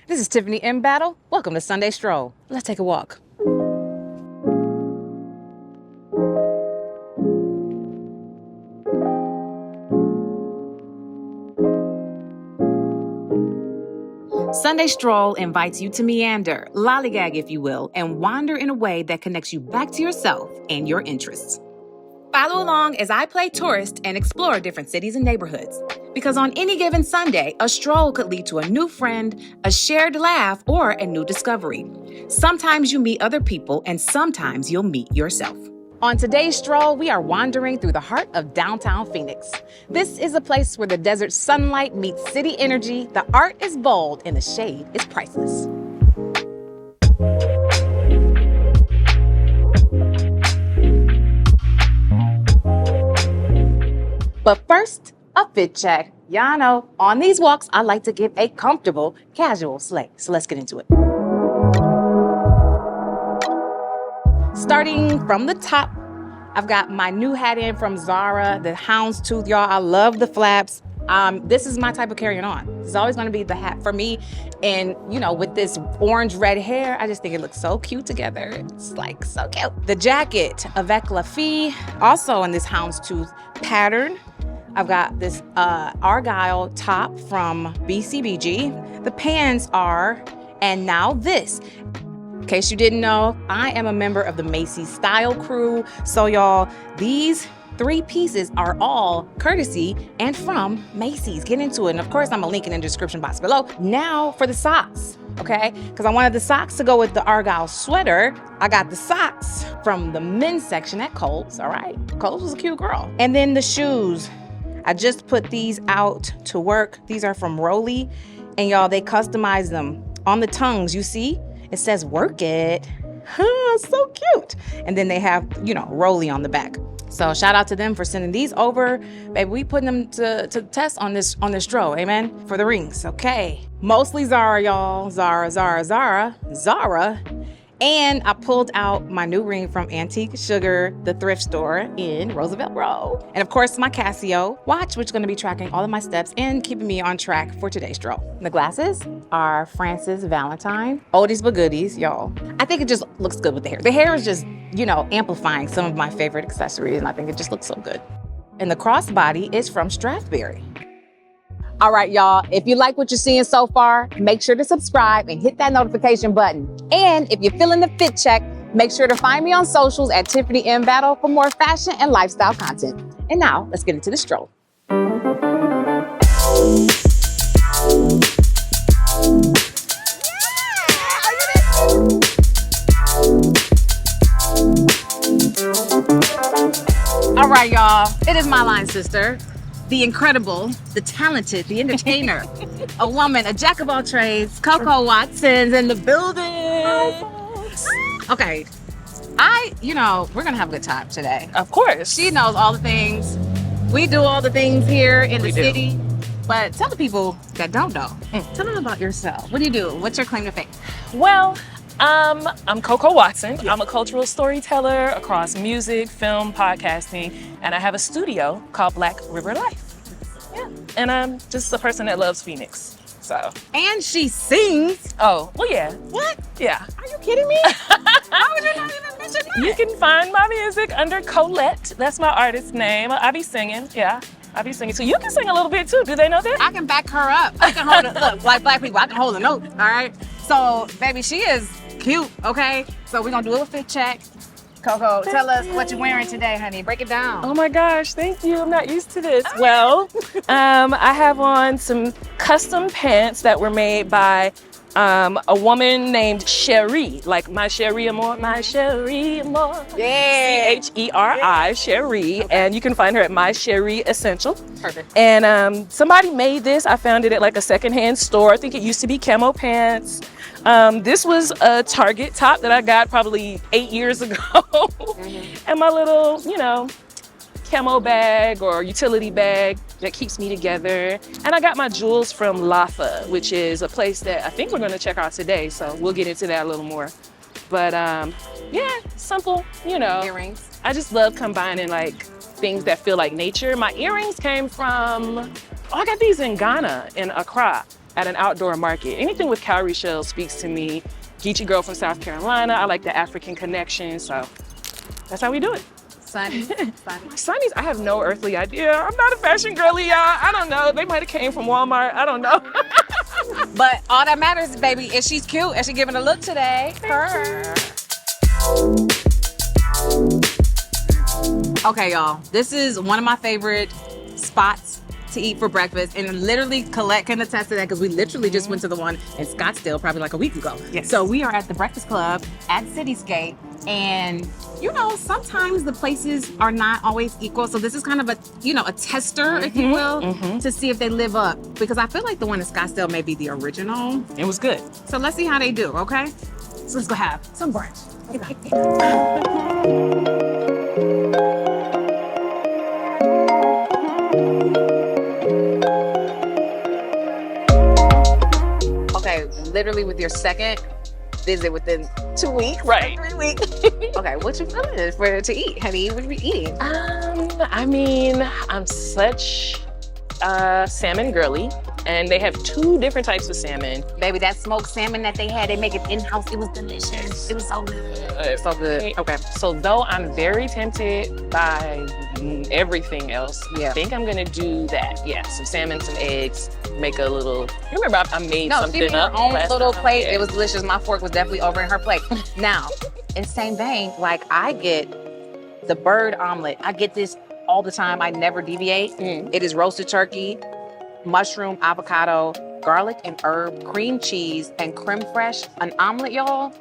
This is Tiffany in Battle. Welcome to Sunday Stroll. Let's take a walk. Sunday Stroll invites you to meander, lollygag if you will, and wander in a way that connects you back to yourself and your interests. Follow along as I play tourist and explore different cities and neighborhoods. Because on any given Sunday, a stroll could lead to a new friend, a shared laugh, or a new discovery. Sometimes you meet other people, and sometimes you'll meet yourself. On today's stroll, we are wandering through the heart of downtown Phoenix. This is a place where the desert sunlight meets city energy, the art is bold, and the shade is priceless. But first, a fit check. Y'all know, on these walks, I like to give a comfortable, casual slay. So let's get into it. Starting from the top, I've got my new hat in from Zara, the houndstooth, y'all. I love the flaps. This is my type of carrying on. It's always gonna be the hat for me. And you know, with this orange red hair, I just think it looks so cute together. It's like so cute. The jacket, avec la fille, also in this houndstooth pattern. I've got this Argyle top from BCBG. The pants are, and now this. In case you didn't know, I am a member of the Macy's style crew. So y'all, these 3 pieces are all courtesy and from Macy's. Get into it. And of course, I'm gonna link it in the description box below. Now for the socks, okay? Because I wanted the socks to go with the Argyle sweater. I got the socks from the men's section at Kohl's, all right? Kohl's was a cute girl. And then the shoes. I just put these out to work. These are from Rolly. And y'all, they customize them. On the tongues, you see? It says work it. So cute. And then they have, you know, Rolly on the back. So shout out to them for sending these over. Baby, we putting them to test on this stroll, amen? For the rings, okay. Mostly Zara, y'all. Zara. And I pulled out my new ring from Antique Sugar, the thrift store in Roosevelt Road. And of course, my Casio watch, which is gonna be tracking all of my steps and keeping me on track for today's stroll. The glasses are Francis Valentine. Oldies but goodies, y'all. I think it just looks good with the hair. The hair is just, you know, amplifying some of my favorite accessories, and I think it just looks so good. And the crossbody is from Strathberry. All right, y'all, if you like what you're seeing so far, make sure to subscribe and hit that notification button. And if you're feeling the fit check, make sure to find me on socials at Tiffany in Battle for more fashion and lifestyle content. And now, let's get into the stroll. All right, y'all, it is my line sister. The incredible, the talented, the entertainer, a woman, a jack of all trades, Coco Watson's in the building. Okay, we're gonna have a good time today. Of course. She knows all the things. We do all the things here in the city. But tell the people that don't know, tell them about yourself. What do you do? What's your claim to fame? Well, I'm Coco Watson. I'm a cultural storyteller across music, film, podcasting, and I have a studio called Black River Life. Yeah. And I'm just a person that loves Phoenix. So. And she sings. Oh, well, yeah. What? Yeah. Are you kidding me? How would you not even mention that? You can find my music under Collette. That's my artist name. I be singing. Yeah. I be singing. So you can sing a little bit too. Do they know that? I can back her up. I can hold it. Look, like black people, I can hold a note. All right. So, baby, she is cute. Okay. So we're gonna do a little fit check. Coco, tell us what you're wearing today, honey. Break it down. Oh my gosh, thank you. I'm not used to this. Well, I have on some custom pants that were made by a woman named Cherie, like my Cherie Amour, my Cherie Amour. Yeah. Cheri, Cherie, okay. And you can find her at My Cherie Essential. Perfect. And somebody made this. I found it at like a secondhand store. I think it used to be camo pants. This was a Target top that I got probably 8 years ago. And my little, camo bag or utility bag that keeps me together. And I got my jewels from Lafa, which is a place that I think we're gonna check out today. So we'll get into that a little more. But yeah, simple, Earrings. I just love combining like things that feel like nature. My earrings came from, I got these in Ghana, in Accra. at an outdoor market. Anything with cowrie shells speaks to me. Geechee girl from South Carolina. I like the African connection, so that's how we do it. Sunny. Sunnies, I have no earthly idea. I'm not a fashion girly, y'all. I don't know. They might have came from Walmart. I don't know. But all that matters, baby, is she's cute and she's giving a look today. Her. Okay, y'all. This is one of my favorite spots to eat for breakfast, and literally Collette can attest to that because we literally just went to the one in Scottsdale probably like a week ago. Yes. So we are at the Breakfast Club at Cityscape, and you know, sometimes the places are not always equal. So this is kind of a, you know, a tester, if you will, to see if they live up, because I feel like the one in Scottsdale may be the original. It was good. So let's see how they do, okay? So let's go have some brunch. Okay, literally with your second visit within 2 weeks, Right. 3 weeks. Okay, what you feeling for to eat, honey? What are we eating? I mean, I'm such a salmon girly, and they have 2 different types of salmon. Baby, that smoked salmon that they had, they make it in-house. It was delicious. It was so good. So good. Okay. So though I'm very tempted by everything else, Yeah. I think I'm gonna do that. Yeah, some salmon, some eggs, make a little, you remember I made No, she something made her up own last little time? plate. Yeah. It was delicious. My fork was definitely over in her plate. Now, in the same vein, like I get the bird omelet. I get this all the time. I never deviate. It is roasted turkey, mushroom, avocado, garlic and herb, cream cheese, and creme fraiche. An omelet, y'all.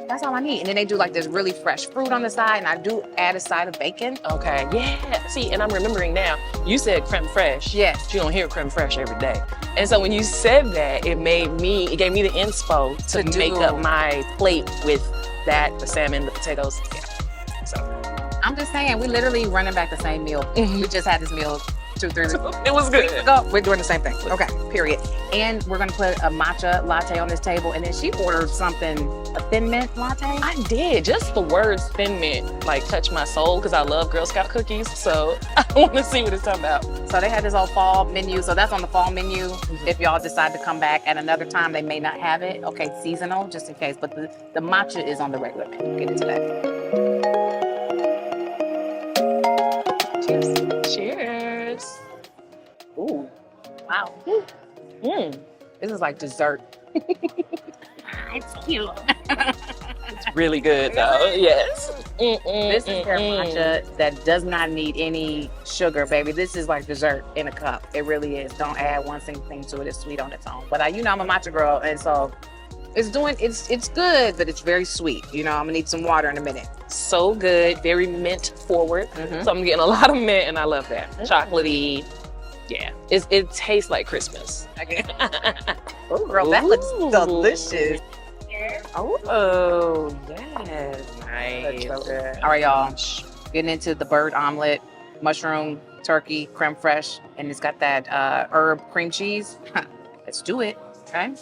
That's all I need. And then they do like this really fresh fruit on the side, and I do add a side of bacon. Okay, yeah. See, and I'm remembering now, you said creme fraiche. Yes. But you don't hear creme fraiche every day. And so when you said that, it gave me the inspo to To make do. up my plate with that, the salmon, the potatoes. Yeah. So I'm just saying, we literally running back the same meal. We just had this meal 2-3 weeks it was good. ago. We're doing the same thing. Okay, period. And we're gonna put a matcha latte on this table. And then she ordered something, a thin mint latte. I did. Just the words thin mint like touch my soul because I love Girl Scout cookies. So I want to see what it's talking about. So they had this whole fall menu. So that's on the fall menu. If y'all decide to come back at another time, they may not have it. Okay, seasonal, just in case. But the matcha is on the regular menu. Get into that. Cheers. Cheers. Ooh, wow. Mm. This is like dessert. It's cute. It's really good though. Yes. This is their matcha that does not need any sugar, baby. This is like dessert in a cup. It really is. Don't add one single thing to it. It's sweet on its own. But you know, I'm a matcha girl, and so it's good, but it's very sweet. You know, I'm gonna need some water in a minute. So good. Very mint forward. So I'm getting a lot of mint, and I love that. Chocolatey. Yeah. It tastes like Christmas. Oh, girl, that looks delicious. Oh, yes. Nice. So good. All right, y'all. Getting into the bird omelet, mushroom, turkey, creme fraiche, and it's got that herb cream cheese. Let's do it. Okay.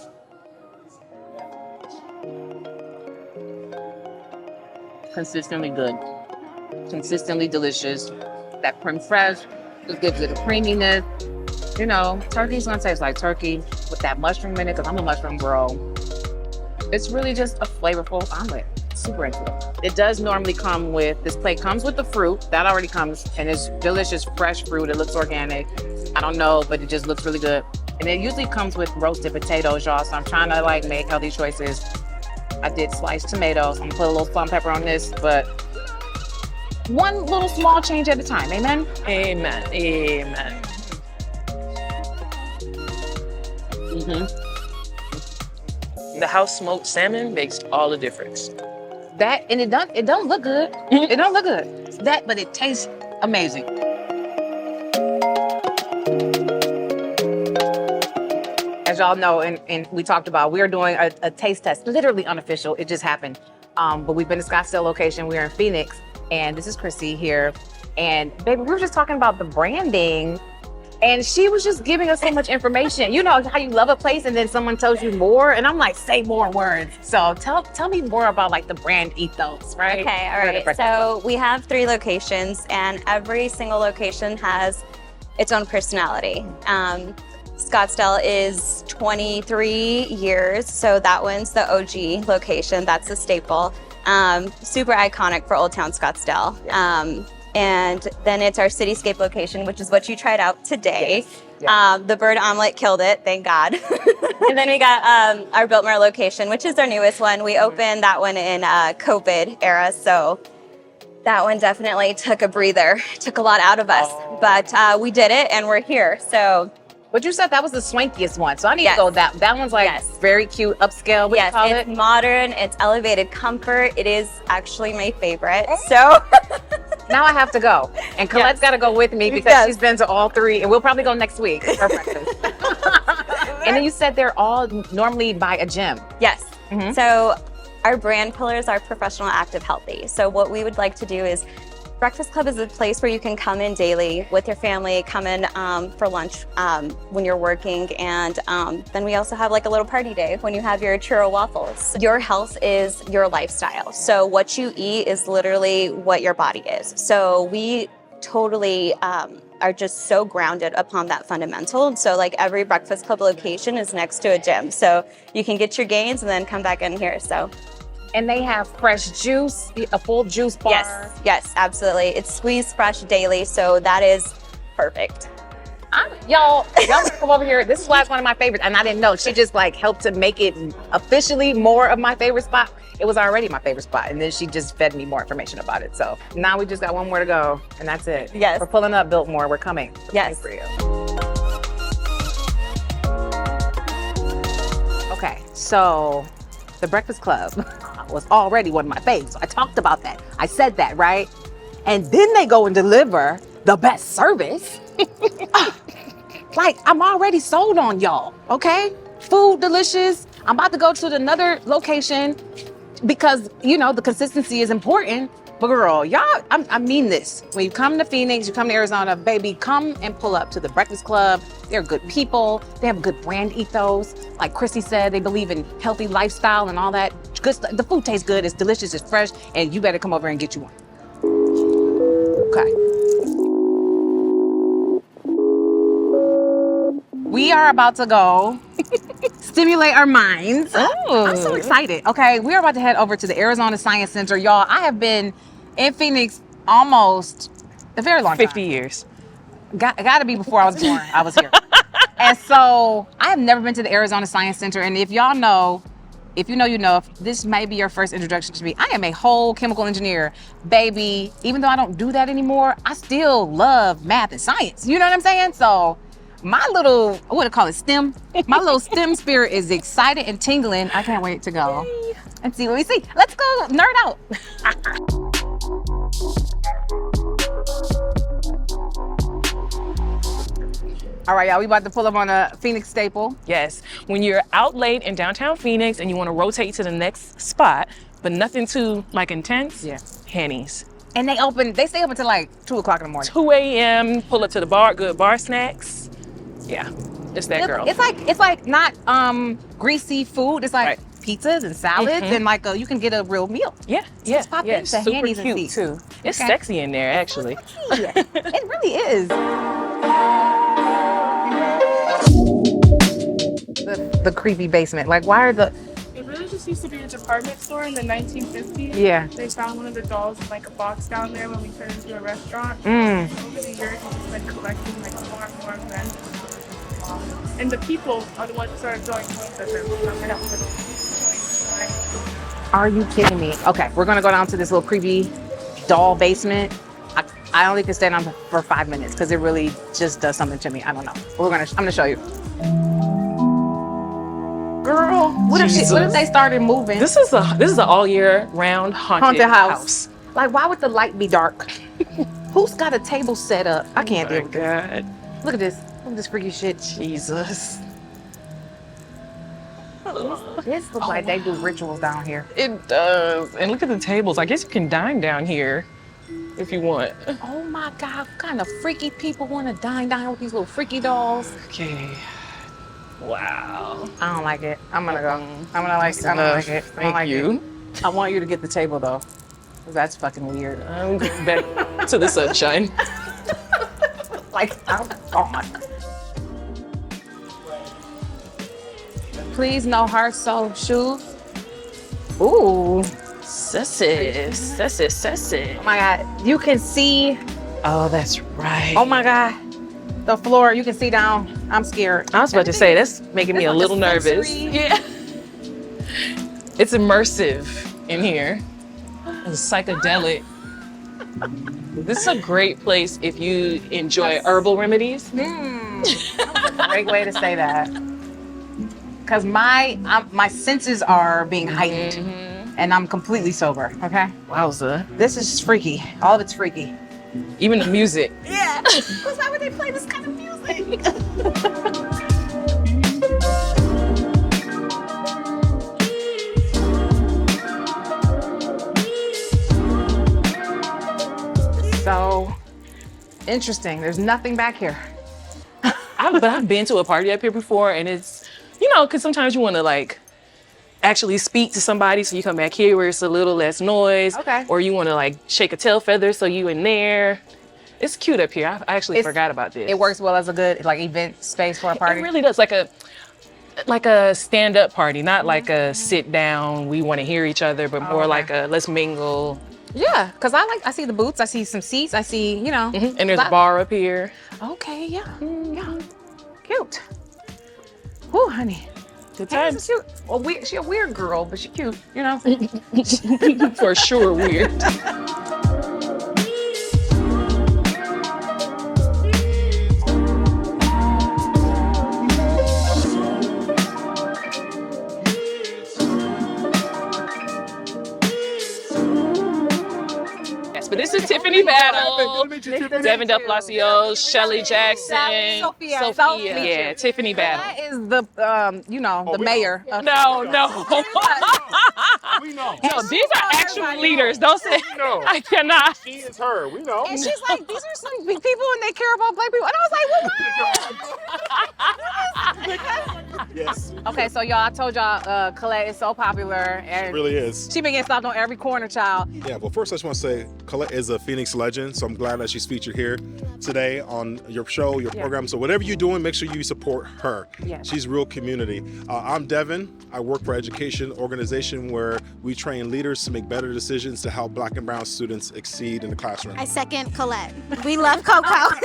Consistently good. Consistently delicious. That creme fraiche just gives it a creaminess. You know, turkey's gonna taste like turkey with that mushroom in it, because I'm a mushroom girl. It's really just a flavorful omelet. Super into it. It does normally come with, this plate comes with the fruit. That already comes, and it's delicious, fresh fruit. It looks organic. I don't know, but it just looks really good. And it usually comes with roasted potatoes, y'all. So I'm trying to like make healthy choices. I did sliced tomatoes. I'm gonna put a little salt and pepper on this, but one little small change at a time. Amen? Amen. Amen. The house smoked salmon makes all the difference. That, and it don't look good. It don't look good. That, but it tastes amazing. As y'all know, and we talked about, we are doing a taste test, literally unofficial. It just happened. But we've been to Scottsdale location. We're in Phoenix, and this is Chrissy here. And baby, we were just talking about the branding, and she was just giving us so much information. You know how you love a place, and then someone tells you more, and I'm like, say more words. So tell me more about like the brand ethos, right? Okay, all right. So we have 3 locations, and every single location has its own personality. Scottsdale is 23 years, so that one's the OG location. That's a staple. Super iconic for Old Town Scottsdale. And then it's our Cityscape location, which is what you tried out today. Yes. The bird omelet killed it, thank God. And then we got our Biltmore location, which is our newest one. We opened that one in COVID era, so that one definitely took a breather, took a lot out of us. But we did it, and we're here. So, But you said that was the swankiest one, so I need to go that. That one's like very cute, upscale. What do you call it's it? modern. It's elevated comfort. It is actually my favorite. So Now I have to go, and Colette's got to go with me because she's been to all three, and we'll probably go next week for breakfast. And then you said they're all normally by a gym. Yes. So our brand pillars are professional, active, healthy. So what we would like to do is Breakfast Club is a place where you can come in daily with your family, come in for lunch when you're working, and then we also have like a little party day when you have your churro waffles. Your health is your lifestyle. So what you eat is literally what your body is. So we totally are just so grounded upon that fundamental. So like every Breakfast Club location is next to a gym. So you can get your gains and then come back in here. So. And they have fresh juice, a full juice bar. Yes, absolutely. It's squeezed fresh daily, so that is perfect. Y'all come over here. This is why it's one of my favorites, and I didn't know. She just like helped to make it officially more of my favorite spot. It was already my favorite spot, and then she just fed me more information about it. So now we just got one more to go, and that's it. Yes. We're pulling up Biltmore. We're coming. Yes. For you. Okay, so the Breakfast Club was already one of my faves. So I talked about that. I said that, right? And then they go and deliver the best service. Like, I'm already sold on y'all, okay? Food delicious. I'm about to go to another location because, you know, the consistency is important. But girl, y'all, I mean this. When you come to Phoenix, you come to Arizona, baby, come and pull up to the Breakfast Club. They're good people. They have a good brand ethos. Like Chrissy said, they believe in healthy lifestyle and all that. Good, the food tastes good, it's delicious, it's fresh, and you better come over and get you one. Okay. We are about to go stimulate our minds. Oh. I'm so excited. Okay, we are about to head over to the Arizona Science Center. Y'all, I have been in Phoenix almost a very long time. 50 years. Got to be before I was born. I was here. And so I have never been to the Arizona Science Center. And if y'all know, if you know, you know, if this may be your first introduction to me, I am a whole chemical engineer, baby. Even though I don't do that anymore, I still love math and science. You know what I'm saying? So my little, what do I call it, STEM? My little STEM spirit is excited and tingling. I can't wait to go and see what we see. Let's go nerd out. All right, y'all, we about to pull up on a Phoenix staple. Yes, when you're out late in downtown Phoenix and you want to rotate to the next spot, but nothing too like intense, Henny's. And they stay open till like 2 o'clock in the morning. 2 a.m., pull up to the bar, good bar snacks. Yeah, it's that girl. It's like not greasy food. It's like pizzas and salads and like you can get a real meal. Yeah, so it's pop into super Henny's cute and too. It's sexy in there actually. It really is. The creepy basement. Like, why are the... It really just used to be a department store in the 1950s. Yeah. They found one of the dolls in like a box down there when we turned into a restaurant. Mm. Over the years, it's just been collecting like more and more events. And the people are the ones who started throwing coins at them. Are you kidding me? Okay, we're gonna go down to this little creepy doll basement. I only can stay down for 5 minutes because it really just does something to me. I don't know. I'm gonna show you. Girl, what if they started moving? This is an all year round haunted house. Like, why would the light be dark? Who's got a table set up? I can't deal with God. this. Look at this. Look at this freaky shit. Jesus. This looks like they do rituals down here. It does. And look at the tables. I guess you can dine down here if you want. Oh my God, what kind of freaky people want to dine down with these little freaky dolls? Okay. Wow. I don't like it. I'm gonna go. I don't like it. I don't like it. Thank you. I want you to get the table though. 'Cause that's fucking weird. I'm going back to the sunshine. Like, I'm gone. Please, no hard sole shoes. Ooh. Sassy. Oh my God. You can see. Oh, that's right. Oh my God. The floor, you can see down. I'm scared. I was about to say, that's making me a like little nervous. sensory. Yeah. It's immersive in here. It's psychedelic. This is a great place if you enjoy herbal remedies. That was a great way to say that. Because my senses are being heightened, and I'm completely sober. Okay. Wowza. This is freaky. All of it's freaky. Even the music. Yeah. Because why would they play this kind of music? So interesting. There's nothing back here. But I've been to a party up here before, and it's, because sometimes you want to like actually speak to somebody, so you come back here where it's a little less noise. Okay. Or you want to like shake a tail feather, so you in there. It's cute up here. I actually forgot about this. It works well as a good like event space for a party. It really does, like a stand-up party, not like a sit down, we want to hear each other, but more like a let's mingle. Yeah, because I see the booths, I see some seats, I see, And there's a bar up here. Okay, yeah. Cute. Whew, honey. Good Time's times. cute. Well, she a weird girl, but she cute, For sure weird. But this is Tiffany Battle, Devin Del Palacio, Shelly Jackson, Sophia. Yeah, Tiffany Battle. That is the, the mayor. Of No. We know. No, these are actual leaders. Don't say, know. I cannot. She is her. We know. And she's like, these are some big people and they care about black people. And I was like, well, Yes. okay, so y'all, I told y'all Collette is so popular. And It really is. she been getting stopped on every corner, child. Yeah, well, first I just want to say Collette is a Phoenix legend, so I'm glad that she's featured here today on your show, your program. So whatever you're doing, make sure you support her. Yes. She's real community. I'm Devin. I work for education organization where we train leaders to make better decisions to help Black and brown students exceed in the classroom. I second Collette. We love Coco.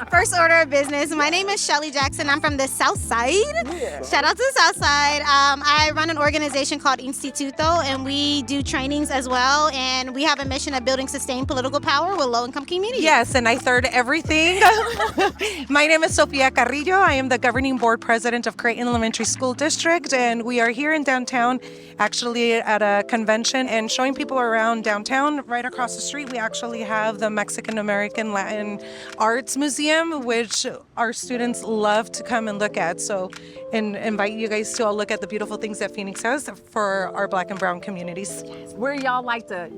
First order of business. My name is Shelly Jackson. I'm from the South Side. Yeah. Shout out to the South Side. I run an organization called Instituto, and we do trainings as well. And we have a mission of building sustained political power with low-income communities. Yes, and I third everything. My name is Sofia Carrillo. I am the governing board president of Creighton Elementary School District, and we are here in downtown actually at a convention and showing people around downtown. Right across the street, we actually have the Mexican American Latin Arts Museum, which our students love to come and look at. So, and invite you guys to all look at the beautiful things that Phoenix has for our Black and brown communities. Where y'all like to,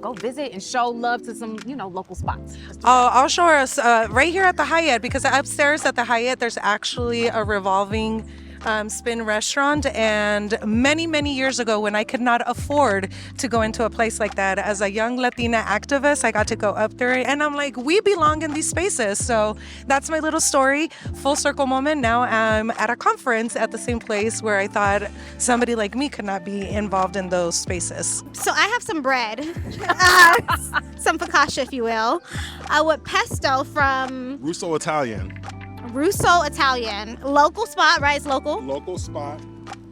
go visit and show love to some, local spots? I'll show us right here at the Hyatt, because upstairs at the Hyatt, there's actually a revolving spin restaurant. And many, many years ago, when I could not afford to go into a place like that, as a young Latina activist, I got to go up there and I'm like, we belong in these spaces. So that's my little story. Full circle moment. Now I'm at a conference at the same place where I thought somebody like me could not be involved in those spaces. So I have some bread, some focaccia, if you will, with pesto from Russo Italian. Russo Italian. Local spot, right? It's local. Local spot,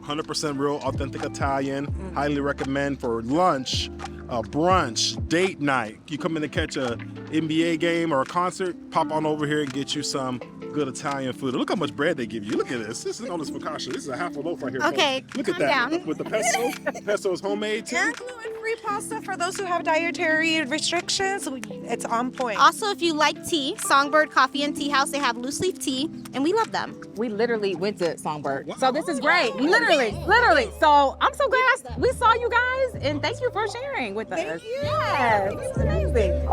100% real, authentic Italian. Highly recommend for lunch, brunch, date night. You come in to catch a NBA game or a concert, pop on over here and get you some good Italian food. Look how much bread they give you. Look at this. This is all this focaccia. This is a half a loaf right here. Okay, folks. Look at calm that. down. With the pesto. Pesto is homemade too. And gluten-free pasta for those who have dietary restrictions. It's on point. Also, if you like tea, Songbird Coffee and Tea House, they have loose leaf tea, and we love them. We literally went to Songbird. So this is great. Literally. So I'm so glad we saw you guys, and thank you for sharing with us. Thank you. Yes, it's amazing.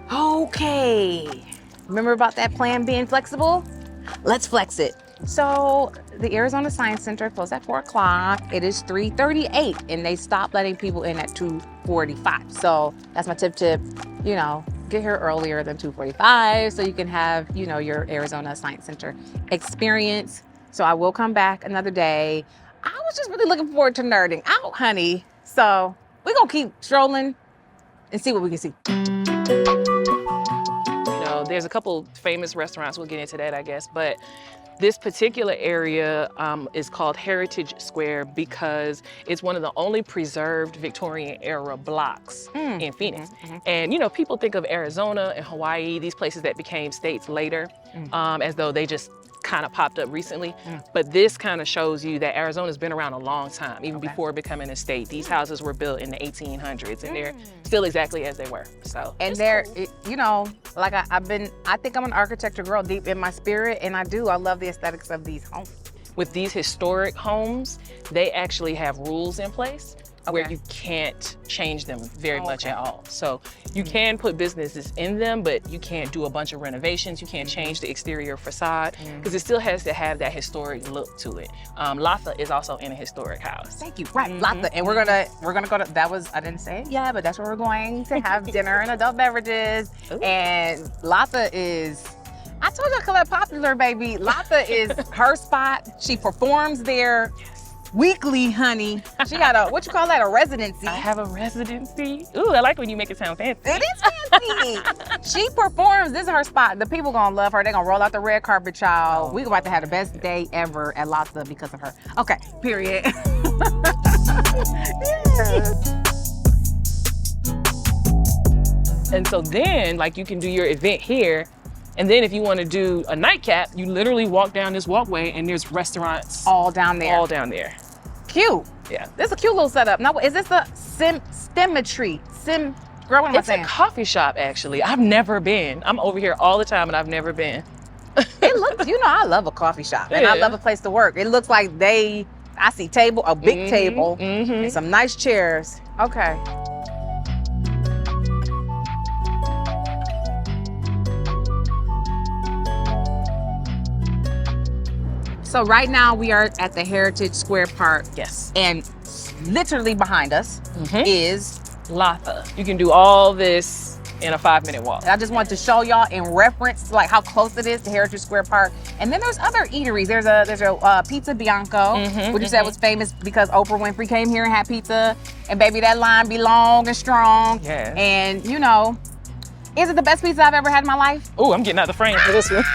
Okay. Remember about that plan being flexible? Let's flex it. So the Arizona Science Center closed at 4 o'clock. It is 3:38 and they stopped letting people in at 2:45. So that's my tip, you know, get here earlier than 2:45 so you can have, you know, your Arizona Science Center experience. So I will come back another day. I was just really looking forward to nerding out, honey. So we're gonna keep strolling and see what we can see. You know, there's a couple famous restaurants, we'll get into that, I guess, but this particular area is called Heritage Square because it's one of the only preserved Victorian era blocks in Phoenix. And you know, people think of Arizona and Hawaii, these places that became states later, as though they just kind of popped up recently. But this kind of shows you that Arizona's been around a long time, even before becoming a state. These houses were built in the 1800s and they're still exactly as they were. So, and they're, you know, like I think I'm an architecture girl deep in my spirit, and I love the aesthetics of these homes. With these historic homes, they actually have rules in place where you can't change them very much at all. So you can put businesses in them, but you can't do a bunch of renovations. You can't change the exterior facade because it still has to have that historic look to it. Latha is also in a historic house. Thank you. Right, Latha, and we're gonna go to. That was, I didn't say it yet, but that's where we're going to have dinner and adult beverages. Ooh. And Latha is. I told you, Collette popular, baby. Latha is her spot. She performs there. Weekly, honey. She got a, what you call that, a residency? I have a residency. Ooh, I like when you make it sound fancy. It is fancy. She performs, this is her spot. The people gonna love her. They're gonna roll out the red carpet, child. We about to have the best day ever at Latha because of her. Okay, period. And so then, like, you can do your event here. And then if you want to do a nightcap, you literally walk down this walkway and there's restaurants all down there. All down there. Cute. Yeah. This is a cute little setup. Now, is this a symmetry? Girl, what am I saying? It's a coffee shop, actually. I've never been. I'm over here all the time and I've never been. It looks, you know, I love a coffee shop and I love a place to work. It looks like I see a big table and some nice chairs. Okay. So right now we are at the Heritage Square Park. Yes. And literally behind us is Latha. You can do all this in a 5-minute walk. I just wanted to show y'all in reference like how close it is to Heritage Square Park. And then there's other eateries. There's a Pizza Bianco, which you said was famous because Oprah Winfrey came here and had pizza. And baby, that line be long and strong. Yeah. And you know, is it the best pizza I've ever had in my life? Oh, I'm getting out the frame for this one.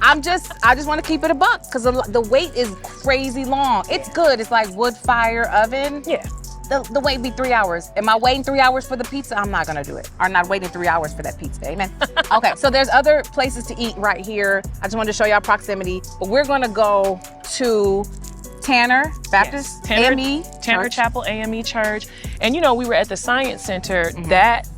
I just want to keep it a buck because the wait is crazy long. It's good. It's like wood fire oven. Yeah. The wait be 3 hours. Am I waiting 3 hours for the pizza? I'm not gonna do it. I'm not waiting 3 hours for that pizza, amen. Okay, so there's other places to eat right here. I just wanted to show y'all proximity, but we're gonna go to Tanner Baptist AME Tanner Church. Chapel AME Church. And you know, we were at the Science Center. That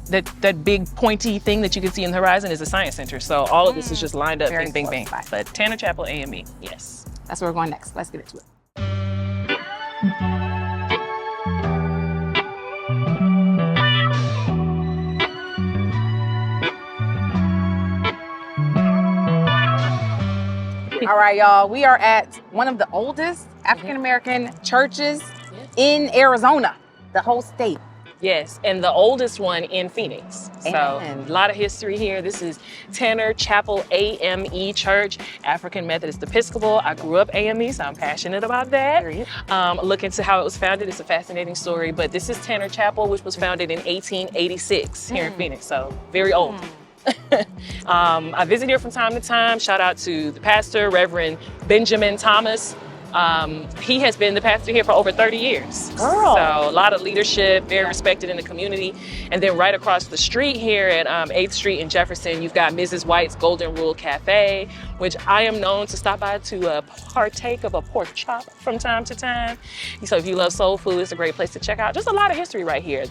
big pointy thing that you can see in the horizon is the Science Center. So all of this is just lined up, Very bing, bing, close bing. by. But Tanner Chapel AME, yes. That's where we're going next. Let's get into it. All right, y'all. We are at one of the oldest African-American churches in Arizona, the whole state. Yes, and the oldest one in Phoenix. So Amen. a lot of history here. This is Tanner Chapel AME Church, African Methodist Episcopal. I grew up AME, so I'm passionate about that. Look into how it was founded. It's a fascinating story, but this is Tanner Chapel, which was founded in 1886 here in Phoenix, so very old. I visit here from time to time. Shout out to the pastor, Reverend Benjamin Thomas. He has been the pastor here for over 30 years. Girl. So a lot of leadership, very respected in the community. And then right across the street here at 8th Street in Jefferson, you've got Mrs. White's Golden Rule Cafe, which I am known to stop by to partake of a pork chop from time to time. So if you love soul food, it's a great place to check out. Just a lot of history right here.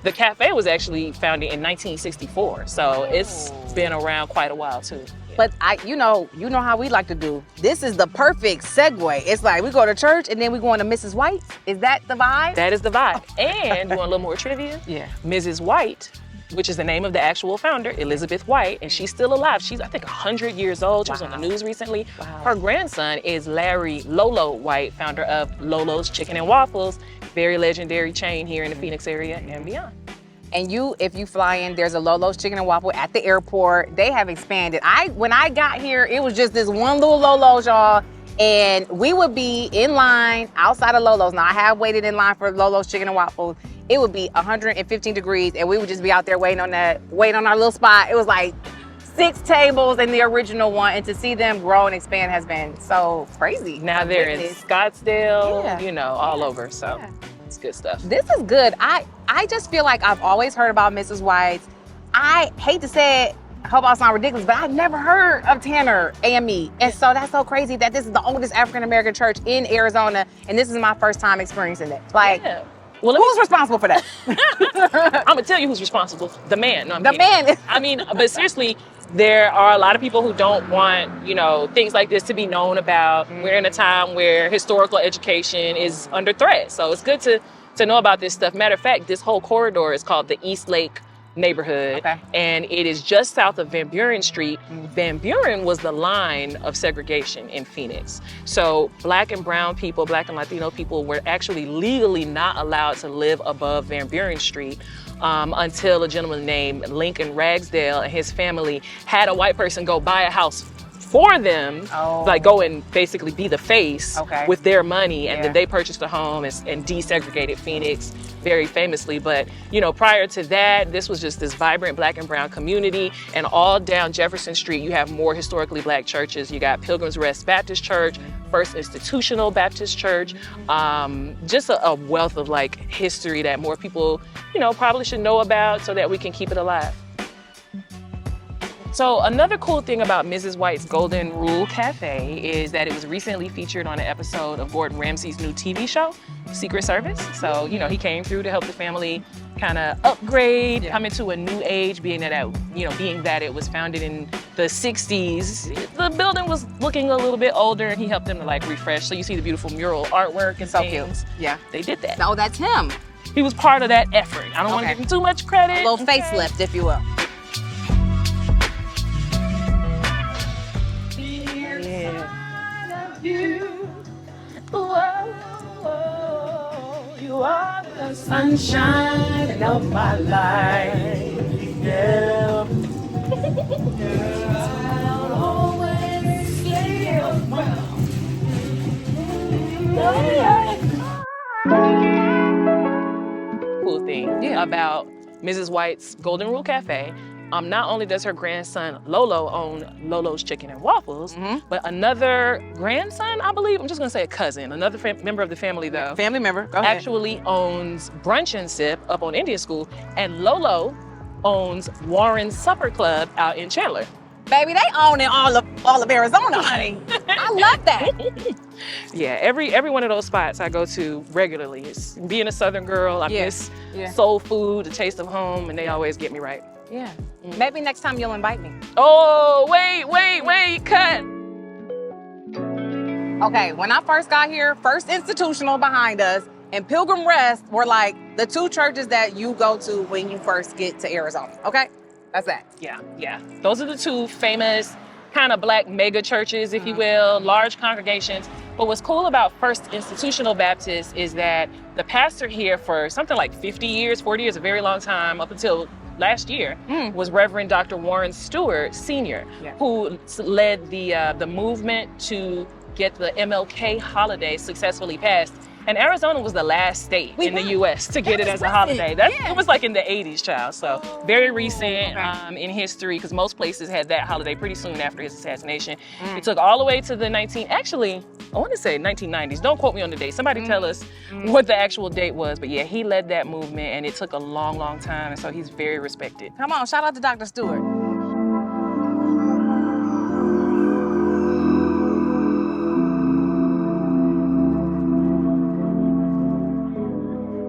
The cafe was actually founded in 1964, so it's been around quite a while too. But you know how we like to do. This is the perfect segue. It's like we go to church and then we go on to Mrs. White's. Is that the vibe? That is the vibe. And you want a little more trivia? Yeah. Mrs. White which is the name of the actual founder, Elizabeth White, and she's still alive. She's, I think, 100 years old. She was on the news recently. Her grandson is Larry Lolo White, founder of Lolo's Chicken and Waffles, very legendary chain here in the Phoenix area and beyond. And if you fly in, there's a Lolo's Chicken and Waffle at the airport. They have expanded. When I got here, it was just this one little Lolo's, y'all. And we would be in line outside of Lolo's. Now, I have waited in line for Lolo's Chicken and Waffles. It would be 115 degrees, and we would just be out there waiting on our little spot. It was like 6 tables in the original one, and to see them grow and expand has been so crazy. Now they're in Scottsdale, you know, all over, so it's good stuff. This is good. I just feel like I've always heard about Mrs. White's. I hate to say it, I hope I sound ridiculous, but I've never heard of Tanner AME. And so that's so crazy that this is the oldest African-American church in Arizona, and this is my first time experiencing it. Like, well, who's responsible for that? I'm gonna tell you who's responsible. The man. No, I'm the kidding. man. I mean, but seriously, there are a lot of people who don't want, you know, things like this to be known about. We're in a time where historical education is under threat. So it's good to know about this stuff. Matter of fact, this whole corridor is called the East Lake neighborhood, and it is just south of Van Buren Street. Van Buren was the line of segregation in Phoenix. So Black and brown people, Black and Latino people were actually legally not allowed to live above Van Buren Street until a gentleman named Lincoln Ragsdale and his family had a white person go buy a house for them, like go and basically be the face with their money, and then they purchased a home and desegregated Phoenix very famously. But you know, prior to that, this was just this vibrant Black and brown community, and all down Jefferson Street you have more historically Black churches. You got Pilgrim's Rest Baptist Church, First Institutional Baptist Church, just a wealth of like history that more people, you know, probably should know about so that we can keep it alive. So another cool thing about Mrs. White's Golden Rule Cafe is that it was recently featured on an episode of Gordon Ramsay's new TV show, Secret Service. So, you know, he came through to help the family kind of upgrade, come into a new age, being that it was founded in the 60s. The building was looking a little bit older, and he helped them to like refresh. So you see the beautiful mural artwork and so things. Cute. Yeah. They did that. Oh, that's him. He was part of that effort. I don't want to give him too much credit. A little facelift, if you will. You are the sunshine of my life. Yeah. I'll always feel well. Cool thing about Mrs. White's Golden Rule Cafe. Not only does her grandson Lolo own Lolo's Chicken and Waffles, but another grandson, I believe, I'm just gonna say a cousin, another member of the family though. Family member, go ahead. Actually owns Brunch and Sip up on Indian School, and Lolo owns Warren's Supper Club out in Chandler. Baby, they own it all of Arizona, honey. I love that. Yeah, every one of those spots I go to regularly. It's being a Southern girl, I miss soul food, the taste of home, and they always get me right. Yeah. Maybe next time you'll invite me. Oh, wait, cut. Okay, when I first got here, First Institutional behind us and Pilgrim Rest were like the 2 churches that you go to when you first get to Arizona, okay? That's that. Yeah. Those are the 2 famous kind of Black mega churches, if you will, large congregations. But what's cool about First Institutional Baptist is that the pastor here for something like 50 years, 40 years, a very long time, up until last year, was Reverend Dr. Warren Stewart Sr., who led the movement to get the MLK holiday successfully passed. And Arizona was the last state in the U.S. to get it as a holiday. It was like in the 80s, child. So very recent in history, because most places had that holiday pretty soon after his assassination. It took all the way to the I want to say 1990s. Don't quote me on the date. Somebody tell us what the actual date was. But yeah, he led that movement, and it took a long, long time. And so he's very respected. Come on, shout out to Dr. Stewart.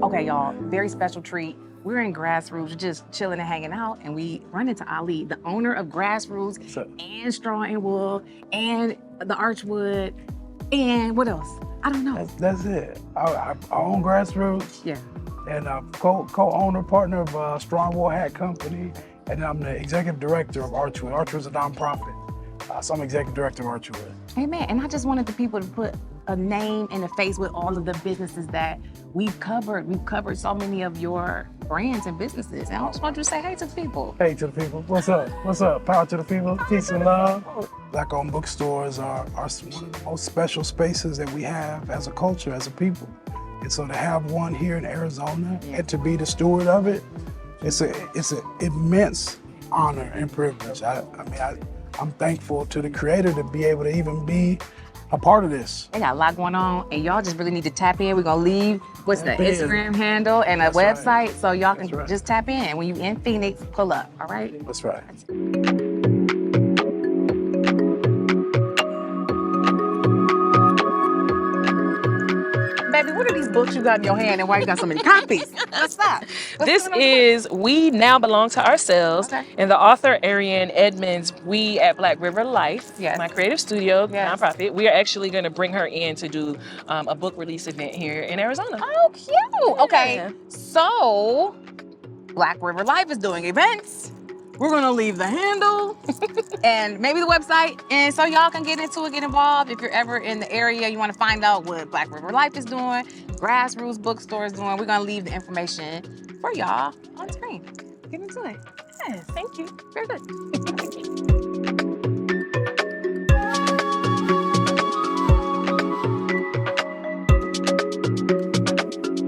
Okay, y'all, very special treat. We're in Grassroots, just chilling and hanging out, and we run into Ali, the owner of Grassroots and Straw and Wool and the Archwood, and what else? I don't know. That's it. I own Grassroots. Yeah. and co-owner, partner of Strongbow Hat Company, and I'm the executive director of Archwood. Archwood is a nonprofit, so I'm executive director of Archwood. Amen. And I just wanted the people to put a name and a face with all of the businesses that we've covered. We've covered so many of your brands and businesses. And I just want you to say hey to the people. Hey to the people. What's up? What's up? Power to the people. Peace and love. Black-owned bookstores are one of the most special spaces that we have as a culture, as a people. And so to have one here in Arizona and to be the steward of it, it's an immense honor and privilege. I'm thankful to the creator to be able to even be a part of this. They got a lot going on, and y'all just really need to tap in. We're gonna leave what's the Tap in. Instagram handle and a That's website, right. so y'all can That's right. just tap in. When you in Phoenix, pull up. All right. That's right. Baby, what are these books you got in your hand, and why you got so many copies? What's that? This is We Now Belong to Ourselves, Okay. and the author Arian Edmonds. We at Black River Life, Yes. my creative studio, Yes. nonprofit, we are actually going to bring her in to do a book release event here in Arizona. Oh, cute. Okay, Yeah. so Black River Life is doing events. We're gonna leave the handle and maybe the website, and so y'all can get into it, get involved. If you're ever in the area, you want to find out what Black River Life is doing, Grassroots Bookstore is doing. We're gonna leave the information for y'all on the screen. Get into it. Yes, thank you. Very good.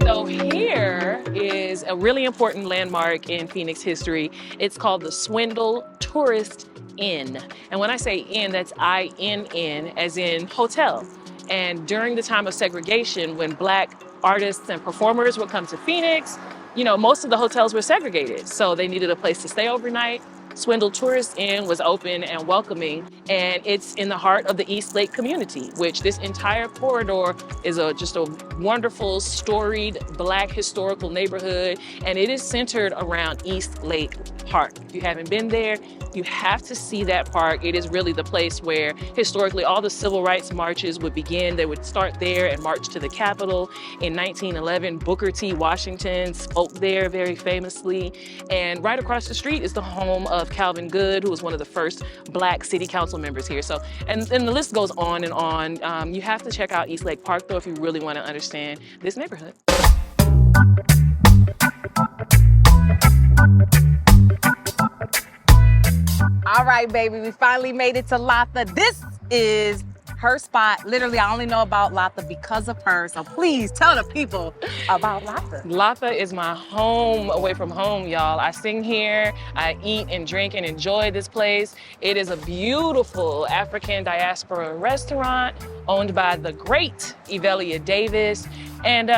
So here is a really important landmark in Phoenix history. It's called the Swindle Tourist Inn. And when I say inn, that's I-N-N, as in hotel. And during the time of segregation, when Black artists and performers would come to Phoenix, you know, most of the hotels were segregated. So they needed a place to stay overnight. Swindle Tourist Inn was open and welcoming, and it's in the heart of the East Lake community, which this entire corridor is just a wonderful, storied Black historical neighborhood, and it is centered around East Lake Park. If you haven't been there, you have to see that park. It is really the place where historically all the civil rights marches would begin. They would start there and march to the Capitol. In 1911, Booker T. Washington spoke there very famously. And right across the street is the home of Calvin Good, who was one of the first Black city council members here. So, and the list goes on and on. You have to check out East Lake Park, though, if you really want to understand this neighborhood. All right, baby, we finally made it to Latha. This is her spot. Literally, I only know about Latha because of her. So please tell the people about Latha. Latha is my home away from home, y'all. I sing here, I eat and drink and enjoy this place. It is a beautiful African diaspora restaurant owned by the great Evelia Davis. And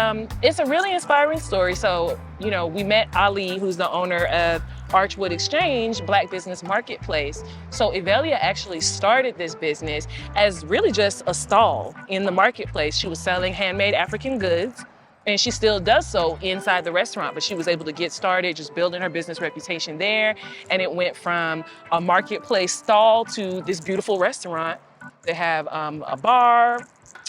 it's a really inspiring story. So, you know, we met Ali, who's the owner of Archwood Exchange Black Business Marketplace. So Evelia actually started this business as really just a stall in the marketplace. She was selling handmade African goods, and she still does so inside the restaurant, but she was able to get started just building her business reputation there. And it went from a marketplace stall to this beautiful restaurant. They have a bar,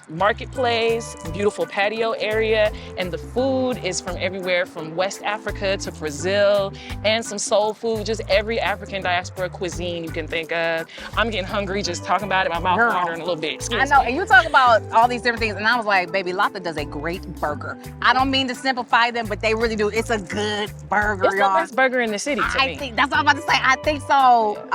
marketplace, beautiful patio area, and the food is from everywhere from West Africa to Brazil, and some soul food, just every African diaspora cuisine you can think of. I'm getting hungry just talking about it. My mouth watering a little bit. Excuse I know, me. and you talk about all these different things, and I was like, baby, Latha does a great burger. I don't mean to simplify them, but they really do. It's a good burger, It's the y'all. best burger in the city to I me. think that's what I'm about to say. I think so.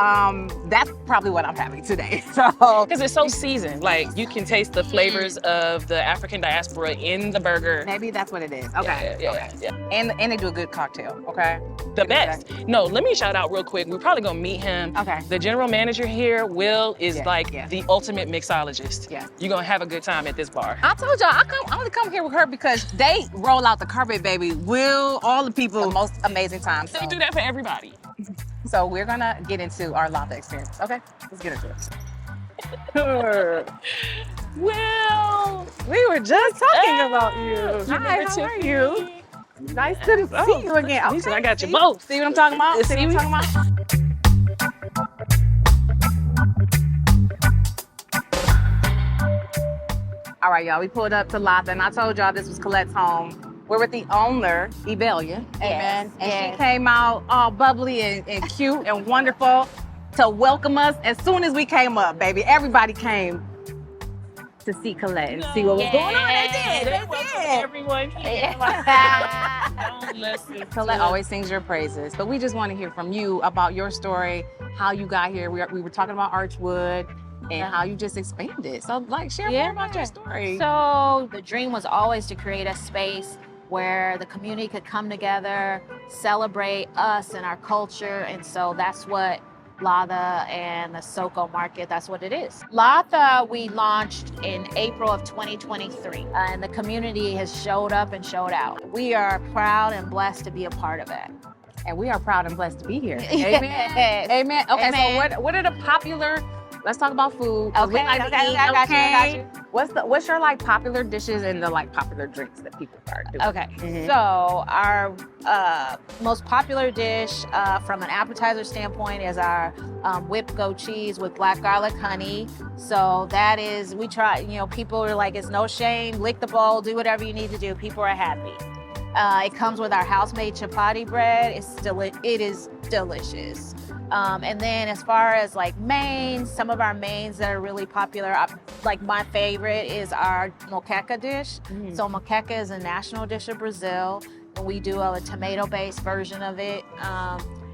That's probably what I'm having today. So Because it's so seasoned. Like, you can taste the flavors of the African diaspora in the burger. maybe that's what it is. Okay. Yeah, Okay. yeah. And they do a good cocktail. Okay. The best. No, let me shout out real quick. We're probably gonna meet him. Okay. The general manager here, Will, is Yeah, like yeah. the ultimate mixologist. Yeah. You're gonna have a good time at this bar. I told y'all I only come here with her because they roll out the carpet, baby. Will, all the people, the most amazing time. They do that for everybody. So we're gonna get into our Latha experience. Okay, let's get into it. Will, We were just talking about you. Hi, remember how are Tiffany? you? Nice to see you again. Listen, I got you see? both. See what I'm talking about? See what I'm talking about? All right, y'all, we pulled up to Latha, and I told y'all this was Colette's home. We're with the owner, Evelia. Amen. And yes. she came out all bubbly and cute and wonderful to welcome us as soon as we came up, baby. Everybody came to see Collette and see what was going on. They did. They did. Everyone here. Don't listen. Collette always sings your praises, but we just want to hear from you about your story, how you got here. We were talking about Archwood and how you just expanded. So, like, share more about your story. So the dream was always to create a space where the community could come together, celebrate us and our culture, and so that's what Latha and the Soko market, that's what it is. Latha, we launched in April of 2023, and the community has showed up and showed out. We are proud and blessed to be a part of it. And we are proud and blessed to be here. Amen. Yes. Amen. Okay, Amen. so what are the popular, let's talk about food. Okay, We like to okay, eat, I got you. What's your like popular dishes and the like popular drinks that people are doing? Okay, so our most popular dish from an appetizer standpoint is our whipped goat cheese with black garlic honey. So that is, we try, people are like, it's no shame, lick the bowl, do whatever you need to do. People are happy. It comes with our house-made chapati bread. It is delicious. And then as far as like mains, some of our mains that are really popular, like my favorite is our moqueca dish. So moqueca is a national dish of Brazil, and we do a tomato-based version of it.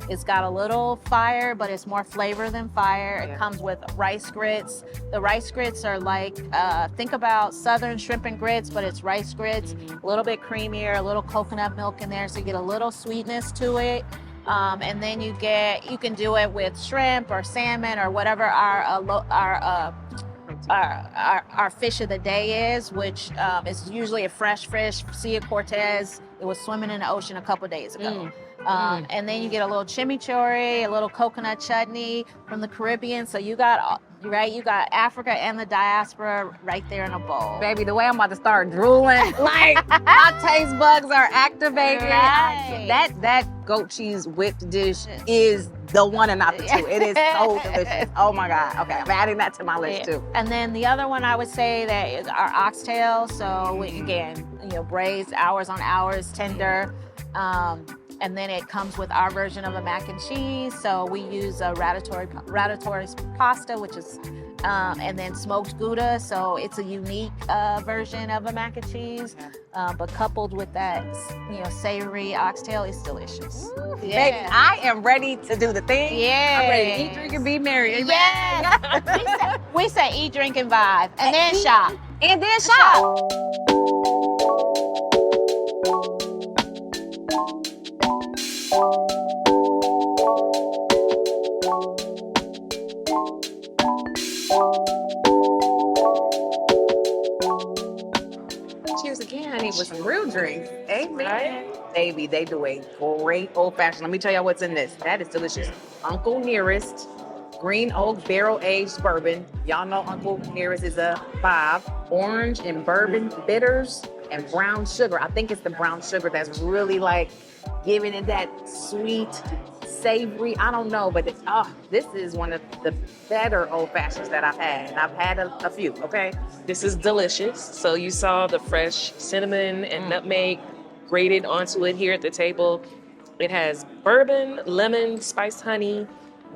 It's got a little fire, but it's more flavor than fire. It comes with rice grits. The rice grits are like, think about Southern shrimp and grits, but it's rice grits, a little bit creamier, a little coconut milk in there, so you get a little sweetness to it. And then you can do it with shrimp or salmon or whatever our fish of the day is, which is usually a fresh fish, Sea Cortez. It was swimming in the ocean a couple days ago. And then you get a little chimichurri, a little coconut chutney from the Caribbean. So you got Africa and the diaspora right there in a bowl. Baby, the way I'm about to start drooling, like my taste buds are activated. Right. That goat cheese whipped dish is the one and not the two. It is so delicious. Oh my God. Okay, I'm adding that to my list too. And then the other one I would say that is our oxtail. So again, braised hours on hours, tender. And then it comes with our version of a mac and cheese. So we use a ratatouille pasta, which is, and then smoked Gouda. So it's a unique version of a mac and cheese, but coupled with that, savory oxtail is delicious. Baby, I am ready to do the thing. Yeah. I'm ready to eat, drink, and be merry. Amen. Yeah. we say eat, drink, and vibe, and then shop. And then shop. Cheers again, honey, with some real drinks. Amen. Baby, they do a great old fashioned. Let me tell y'all what's in this. That is delicious. Uncle Nearest green oak barrel aged bourbon. Y'all know Uncle Nearest is a 5. Orange and bourbon bitters and brown sugar. I think it's the brown sugar that's really like giving it that sweet, savory. I don't know, but this is one of the better old fashions that I've had. And I've had a few, okay? This is delicious. So you saw the fresh cinnamon and nutmeg grated onto it here at the table. It has bourbon, lemon, spiced honey,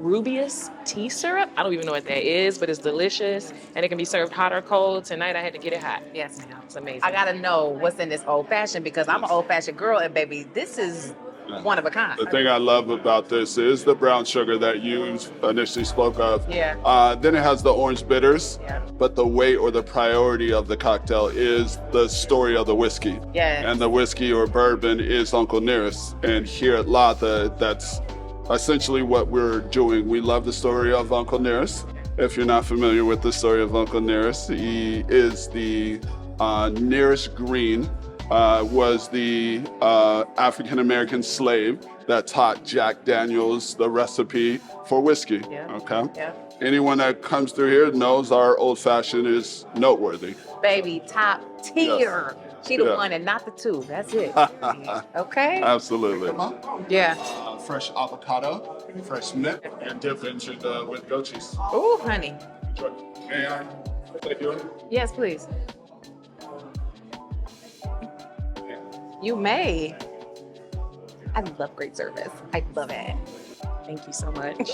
Rubius tea syrup. I don't even know what that is, but it's delicious. And it can be served hot or cold. Tonight I had to get it hot. Yes, ma'am. It's amazing. I gotta know what's in this old fashioned because I'm an old fashioned girl, and baby, this is one of a kind. The thing I love about this is the brown sugar that you initially spoke of. Yeah. Then it has the orange bitters, Yeah. but the weight or the priority of the cocktail is the story of the whiskey. Yes. And the whiskey or bourbon is Uncle Nearest. And here at Latha, that's essentially what we're doing. We love the story of Uncle Nearest. If you're not familiar with the story of Uncle Nearest, he is the Nearest Green, was the African-American slave that taught Jack Daniels the recipe for whiskey. Yeah. Okay. Yeah. Anyone that comes through here knows our old fashioned is noteworthy. Baby, top tier. She the Yeah. one and not the two. That's it. Okay. Absolutely. Yeah. Fresh avocado, fresh mint, and dip into the with goat cheese. Ooh, honey. Enjoy. May I? Thank you. Yes, please. You may. I love great service. I love it. Thank you so much.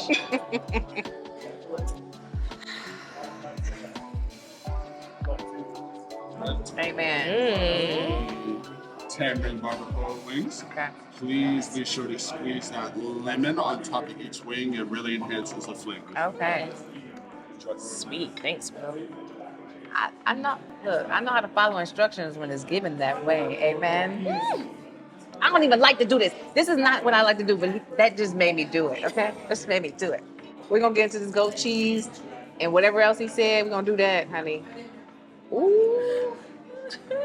Amen. Tamarind barbacoa wings. Okay. Please be sure to squeeze that lemon on top of each wing. It really enhances the flavor. Okay. Sweet. Thanks, bro. I know how to follow instructions when it's given that way. Amen. I don't even like to do this. This is not what I like to do, but that just made me do it, okay? Just made me do it. We're gonna get into this goat cheese and whatever else he said, we're gonna do that, honey. Ooh.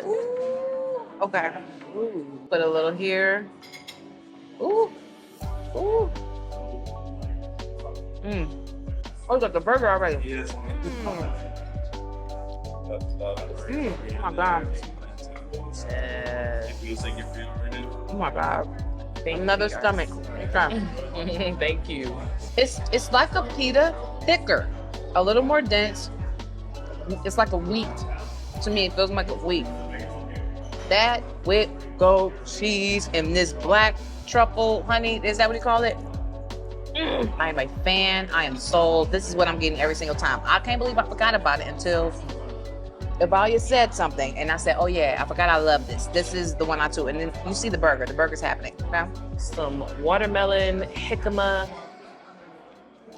Ooh. Okay. Ooh. Put a little here. Ooh. Ooh. Oh, you got the burger already. Yes. Oh my God. Oh my God. Another stomach. Okay. Thank you. It's like a pita, thicker, a little more dense. It's like a wheat. To me, it feels like a wheat. That with goat cheese and this black truffle honey, is that what you call it? I am a fan. I am sold. This is what I'm getting every single time. I can't believe I forgot about it until Evalia said something, and I said, "Oh yeah, I forgot I love this. This is the one I took." And then you see the burger. The burger's happening. Okay? Some watermelon jicama.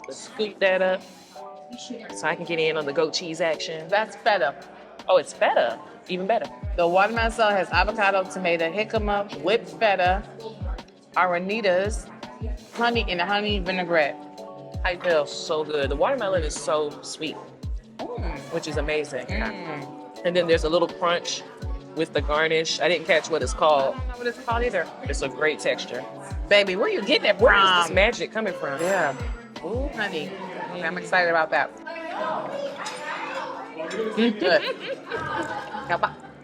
Let's scoop that up so I can get in on the goat cheese action. That's feta. Oh, it's feta. Even better. The watermelon salad has avocado, tomato, jicama, whipped feta, aranitas, honey, and a honey vinaigrette. I feel so good. The watermelon is so sweet, which is amazing. And then there's a little crunch with the garnish. I didn't catch what it's called. I don't know what it's called either. It's a great texture. Baby, where you getting it Where is from? this magic coming from? Yeah. Ooh, honey. Okay, I'm excited about that. Good.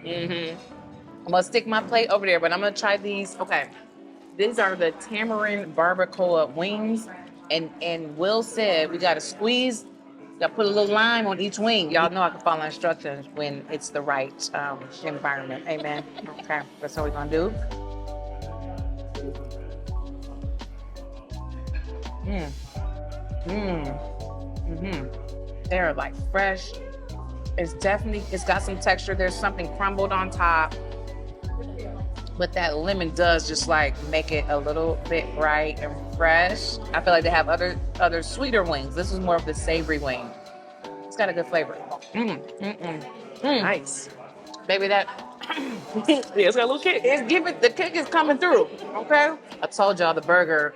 I'm gonna stick my plate over there, but I'm gonna try these. Okay. These are the tamarind barbacoa wings. And Will said we gotta squeeze, gotta put a little lime on each wing. Y'all know I can follow instructions when it's the right environment. Amen. Okay, that's what we're gonna do. They're like fresh. It's got some texture. There's something crumbled on top. But that lemon does just like make it a little bit bright and fresh. I feel like they have other sweeter wings. This is more of the savory wing. It's got a good flavor. Nice. Baby, that Yeah, it's got a little kick. the kick is coming through. Okay. I told y'all the burger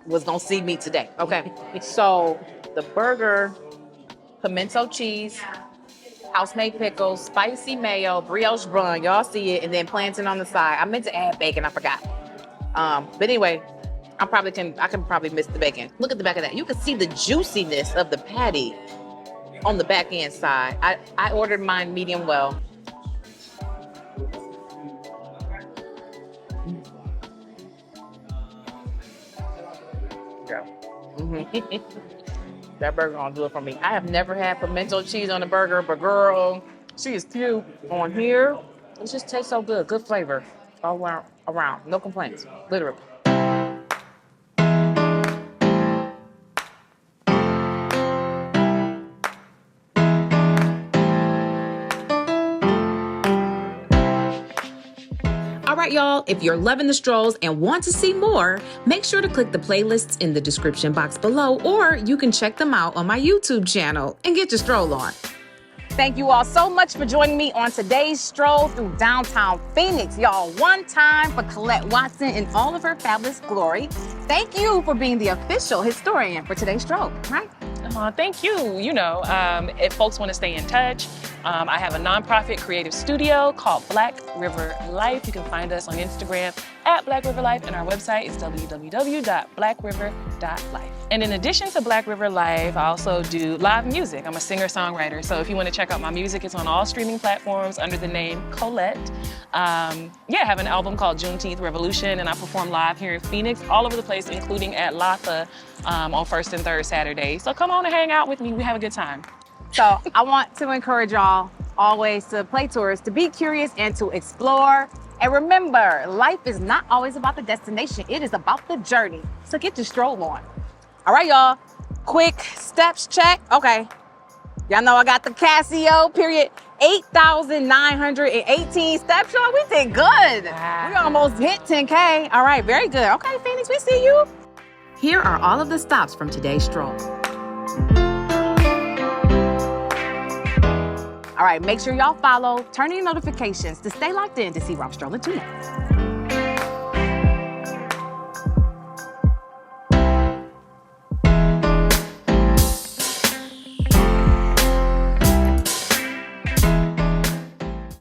was gonna see me today. Okay. So the burger, pimento cheese, house-made pickles, spicy mayo, brioche bun, y'all see it, and then plantain on the side. I meant to add bacon, I forgot. But anyway, I can probably miss the bacon. Look at the back of that. You can see the juiciness of the patty on the back end side. I ordered mine medium well. Yeah. That burger gonna do it for me. I have never had pimento cheese on a burger, but girl, she is cute on here. It just tastes so good. Good flavor all around. No complaints, literally. All right, y'all, if you're loving the strolls and want to see more, make sure to click the playlists in the description box below, or you can check them out on my YouTube channel and get your stroll on. Thank you all so much for joining me on today's stroll through downtown Phoenix. Y'all, one time for Collette Watson in all of her fabulous glory. Thank you for being the official historian for today's stroll, right? Thank you. You know, if folks want to stay in touch, I have a nonprofit creative studio called Black River Life. You can find us on Instagram at Black River Life, and our website is www.blackriver.life. And in addition to Black River Life, I also do live music. I'm a singer-songwriter, so if you want to check out my music, it's on all streaming platforms under the name Collette. I have an album called Juneteenth Revolution, and I perform live here in Phoenix, all over the place, including at Latha on first and third Saturday. So come on and hang out with me. We have a good time. So I want to encourage y'all always to play tourists, to be curious and to explore. And remember, life is not always about the destination. It is about the journey. So get your stroll on. All right, y'all. Quick steps check. Okay. Y'all know I got the Casio, period. 8,918 steps, y'all. We did good. We almost hit 10K. All right, very good. Okay, Phoenix, we see you. Here are all of the stops from today's stroll. All right, make sure y'all follow, turn on your notifications to stay locked in to see where I'm strolling to next.